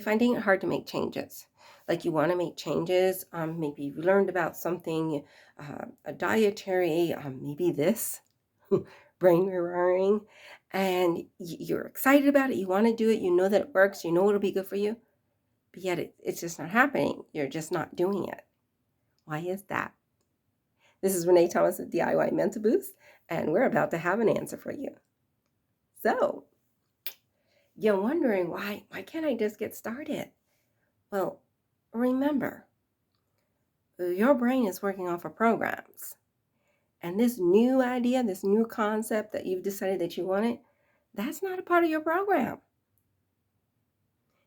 Finding it hard to make changes. Like you want to make changes. Maybe you learned about something, a dietary, maybe this brain rewiring, and you're excited about it. You want to do it. You know that it works. You know it'll be good for you, but yet it's just not happening. You're just not doing it. Why is that? This is Renee Thomas at DIY Mental Boost, and we're about to have an answer for you. So you're wondering why can't I just get started? Well, remember, your brain is working off of programs. And this new idea, this new concept that you've decided that you wanted, that's not a part of your program.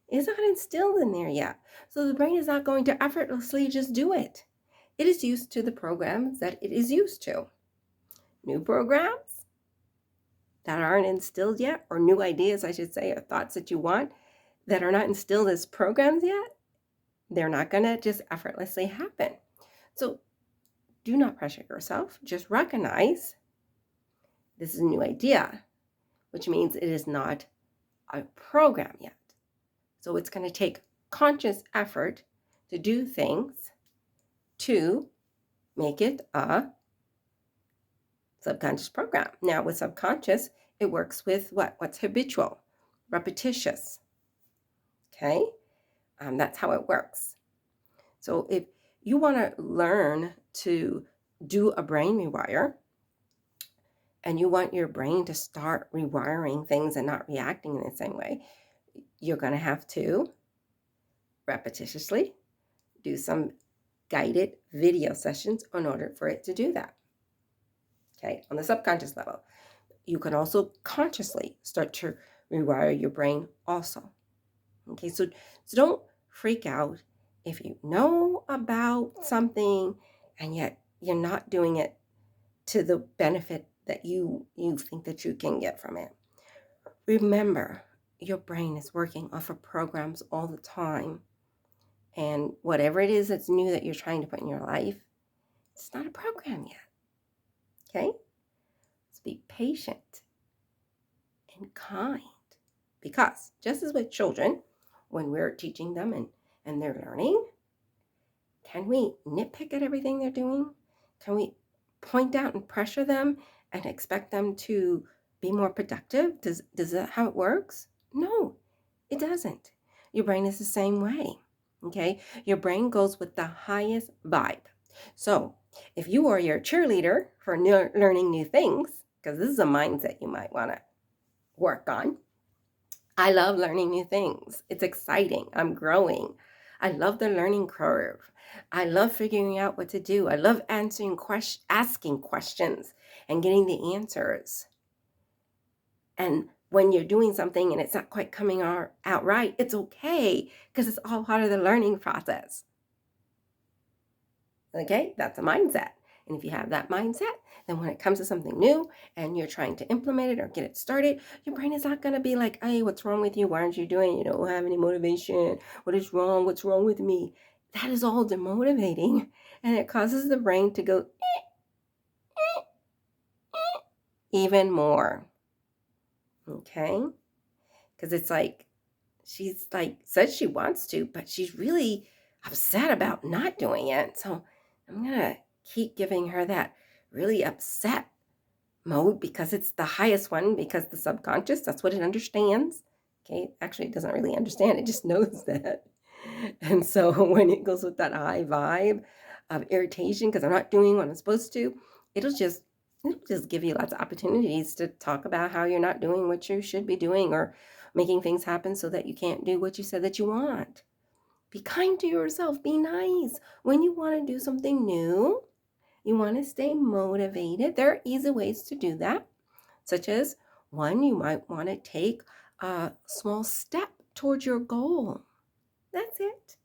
It's not instilled in there yet. So the brain is not going to effortlessly just do it. It is used to the programs that it is used to. New programs that aren't instilled yet, or new ideas, I should say, or thoughts that you want that are not instilled as programs yet, they're not going to just effortlessly happen. So do not pressure yourself. Just recognize this is a new idea, which means it is not a program yet. So it's going to take conscious effort to do things to make it a subconscious program. Now, with subconscious, it works with what? What's habitual, repetitious. Okay? That's how it works. So if you want to learn to do a brain rewire, and you want your brain to start rewiring things and not reacting in the same way, you're going to have to repetitiously do some guided video sessions in order for it to do that. Okay, on the subconscious level. You can also consciously start to rewire your brain also. Okay, so don't freak out if you know about something and yet you're not doing it to the benefit that you think that you can get from it. Remember, your brain is working off of programs all the time. And whatever it is that's new that you're trying to put in your life, it's not a program yet. Okay? So be patient and kind. Because just as with children, when we're teaching them and they're learning, can we nitpick at everything they're doing? Can we point out and pressure them and expect them to be more productive? Does that how it works? No, it doesn't. Your brain is the same way. Okay? Your brain goes with the highest vibe. So if you are your cheerleader for learning new things, because this is a mindset you might want to work on. I love learning new things. It's exciting. I'm growing. I love the learning curve. I love figuring out what to do. I love asking questions and getting the answers. And when you're doing something and it's not quite coming out right, it's okay because it's all part of the learning process. Okay, that's a mindset. And if you have that mindset, then when it comes to something new and you're trying to implement it or get it started, your brain is not going to be like, hey, what's wrong with you? Why aren't you doing it? You don't have any motivation. What is wrong? What's wrong with me? That is all demotivating. And it causes the brain to go even more. Okay? Because it's like, she's like, says she wants to, but she's really upset about not doing it. So I'm going to keep giving her that really upset mode because it's the highest one, because the subconscious, that's what it understands. Okay, actually it doesn't really understand, it just knows that. And so when it goes with that high vibe of irritation because I'm not doing what I'm supposed to, it'll just give you lots of opportunities to talk about how you're not doing what you should be doing or making things happen so that you can't do what you said that you want. Be kind to yourself. Be nice. When you want to do something new, you want to stay motivated. There are easy ways to do that, such as one, you might want to take a small step towards your goal. That's it.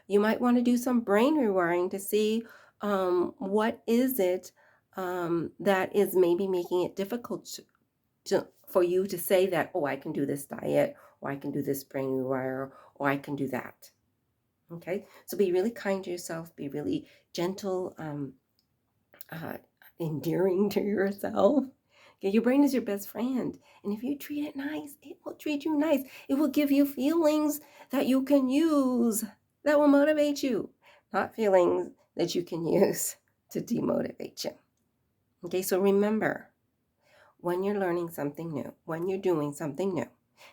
You might want to do some brain rewiring to see what is it that is maybe making it difficult for you to say that, oh, I can do this diet, or I can do this brain rewire, or I can do that. Okay, so be really kind to yourself, be really gentle, endearing to yourself. Okay, your brain is your best friend. And if you treat it nice, it will treat you nice. It will give you feelings that you can use, that will motivate you, not feelings that you can use to demotivate you. Okay, so remember, when you're learning something new, when you're doing something new,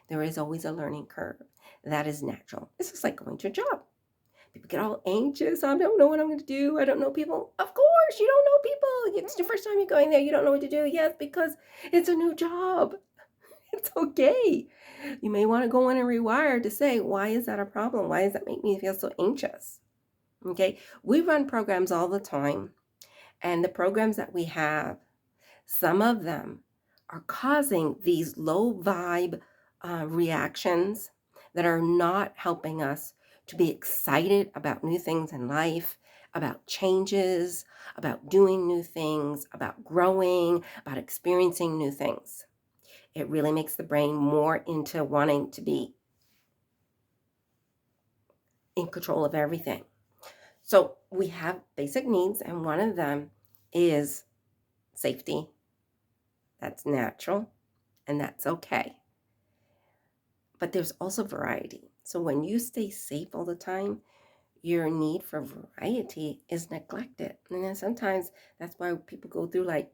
there is always a learning curve. That is natural. It's just like going to a job. People get all anxious. I don't know what I'm going to do. I don't know people. Of course, you don't know people. It's the first time you're going there. You don't know what to do. Yes, because it's a new job. It's okay. You may want to go in and rewire to say, why is that a problem? Why does that make me feel so anxious? Okay. We run programs all the time. And the programs that we have, some of them are causing these low vibe reactions that are not helping us to be excited about new things in life, about changes, about doing new things, about growing, about experiencing new things. It really makes the brain more into wanting to be in control of everything. So we have basic needs, and one of them is safety. That's natural, and that's okay. But there's also variety. So when you stay safe all the time, your need for variety is neglected. And then sometimes that's why people go through like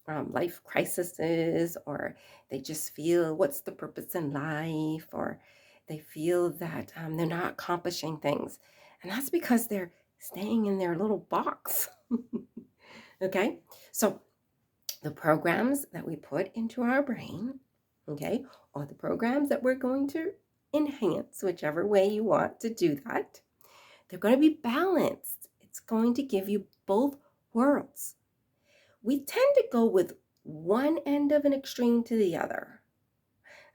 life crises, or they just feel, what's the purpose in life? Or they feel that they're not accomplishing things. And that's because they're staying in their little box. Okay? So the programs that we put into our brain, okay, are the programs that we're going to enhance, whichever way you want to do that. They're going to be balanced. It's going to give you both worlds. We tend to go with one end of an extreme to the other.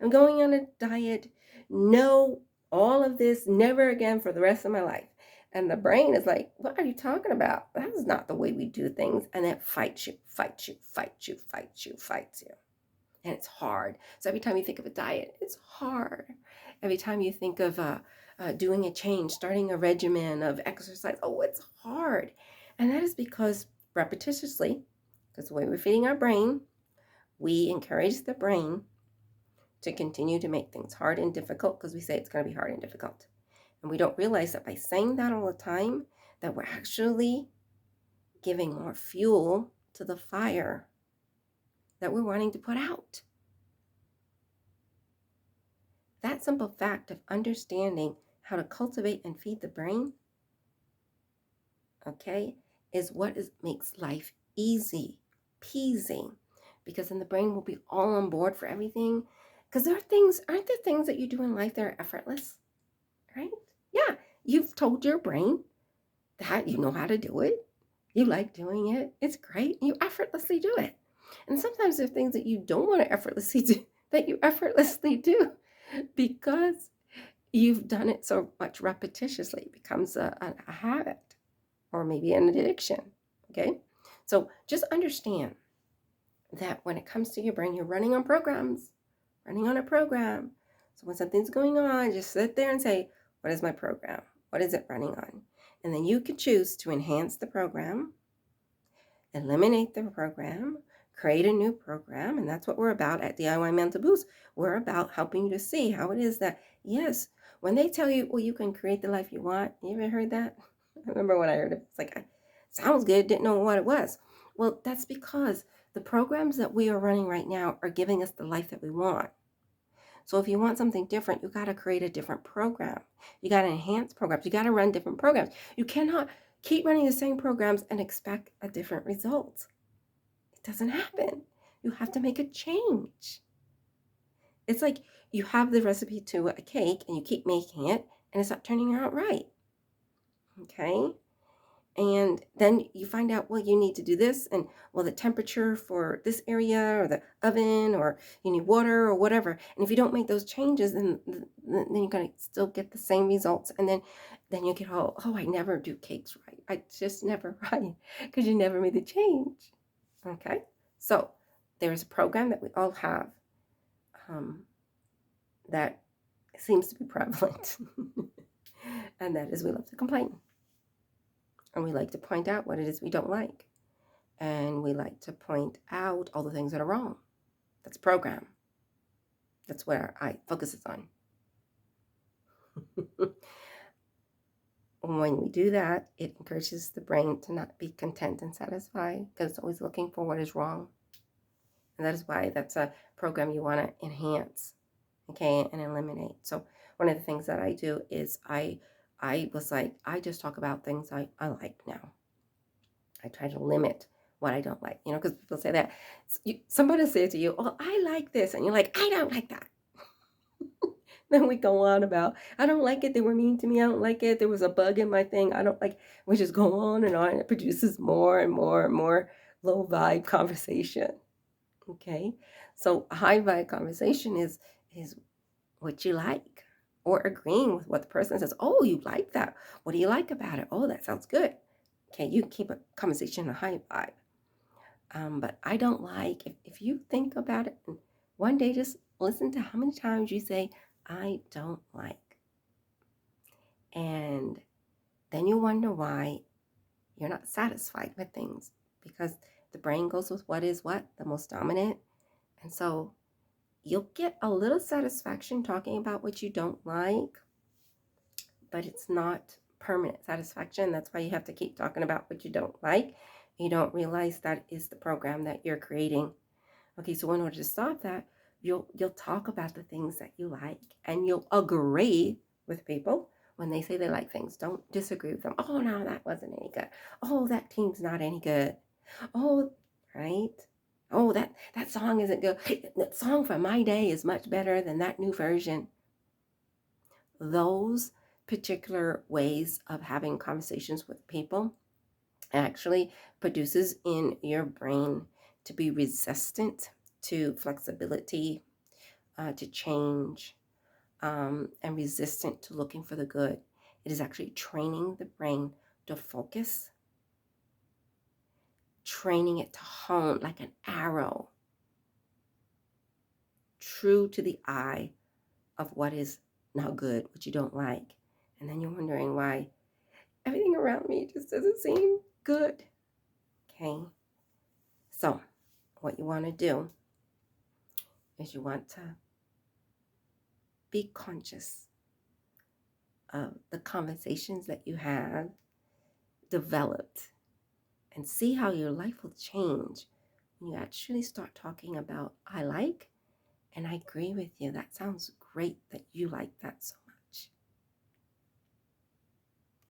I'm going on a diet, no, all of this, never again for the rest of my life. And the brain is like, what are you talking about? That is not the way we do things. And it fights you, fights you, fights you, fights you, fights you. And it's hard. So every time you think of a diet, it's hard. Every time you think of doing a change, starting a regimen of exercise, oh, it's hard. And that is because repetitiously, because the way we're feeding our brain, we encourage the brain to continue to make things hard and difficult because we say it's going to be hard and difficult. And we don't realize that by saying that all the time, that we're actually giving more fuel to the fire that we're wanting to put out. That simple fact of understanding how to cultivate and feed the brain, okay, is what makes life easy peasy. Because then the brain will be all on board for everything. Because aren't there things that you do in life that are effortless, right? Yeah, you've told your brain that you know how to do it. You like doing it. It's great. You effortlessly do it. And sometimes there are things that you don't want to effortlessly do that you effortlessly do because you've done it so much repetitiously. It becomes a habit or maybe an addiction. Okay? So just understand that when it comes to your brain, you're running on programs, running on a program. So when something's going on, just sit there and say, what is my program? What is it running on? And then you can choose to enhance the program, eliminate the program, create a new program. And that's what we're about at DIY Mental Boost. We're about helping you to see how it is that, yes, when they tell you, well, you can create the life you want. You ever heard that? I remember when I heard it. It's like, sounds good. Didn't know what it was. Well, that's because the programs that we are running right now are giving us the life that we want. So if you want something different, you got to create a different program. You got to enhance programs. You got to run different programs. You cannot keep running the same programs and expect a different result. It doesn't happen. You have to make a change. It's like you have the recipe to a cake and you keep making it and it's not turning out right. Okay? And then you find out, well, you need to do this, and well, the temperature for this area or the oven, or you need water or whatever. And if you don't make those changes, then you're going to still get the same results. And then you get, oh, I never do cakes right. I just never right because you never made the change. Okay. So there's a program that we all have that seems to be prevalent. And that is we love to complain. And we like to point out what it is we don't like. And we like to point out all the things that are wrong. That's a program. That's where I focuses on. When we do that, it encourages the brain to not be content and satisfied because it's always looking for what is wrong. And that is why that's a program you want to enhance, okay, and eliminate. So one of the things that I do is I was like, I just talk about things I like now. I try to limit what I don't like, because people say that. Somebody say to you, oh, I like this. And you're like, I don't like that. Then we go on about, I don't like it. They were mean to me. I don't like it. There was a bug in my thing. I don't like, we just go on and on. It produces more and more and more low vibe conversation. Okay. So high vibe conversation is what you like, or agreeing with what the person says. Oh, you like that. What do you like about it? Oh, that sounds good. Okay. You can keep a conversation in a high vibe. But I don't like, if you think about it, one day just listen to how many times you say, I don't like. And then you wonder why you're not satisfied with things, because the brain goes with what is what, the most dominant. And so you'll get a little satisfaction talking about what you don't like, but it's not permanent satisfaction. That's why you have to keep talking about what you don't like. You don't realize that is the program that you're creating. Okay, so in order to stop that, you'll talk about the things that you like, and you'll agree with people when they say they like things. Don't disagree with them. Oh, no, that wasn't any good. Oh, that team's not any good. Oh, right? Oh, that song isn't good. That song from my day is much better than that new version. Those particular ways of having conversations with people actually produces in your brain to be resistant to flexibility, to change, and resistant to looking for the good. It is actually training the brain to focus, training it to hone like an arrow, true to the eye of what is not good, what you don't like. And then you're wondering why everything around me just doesn't seem good. Okay. So what you want to do is you want to be conscious of the conversations that you have developed, and see how your life will change when you actually start talking about, I like, and I agree with you. That sounds great that you like that so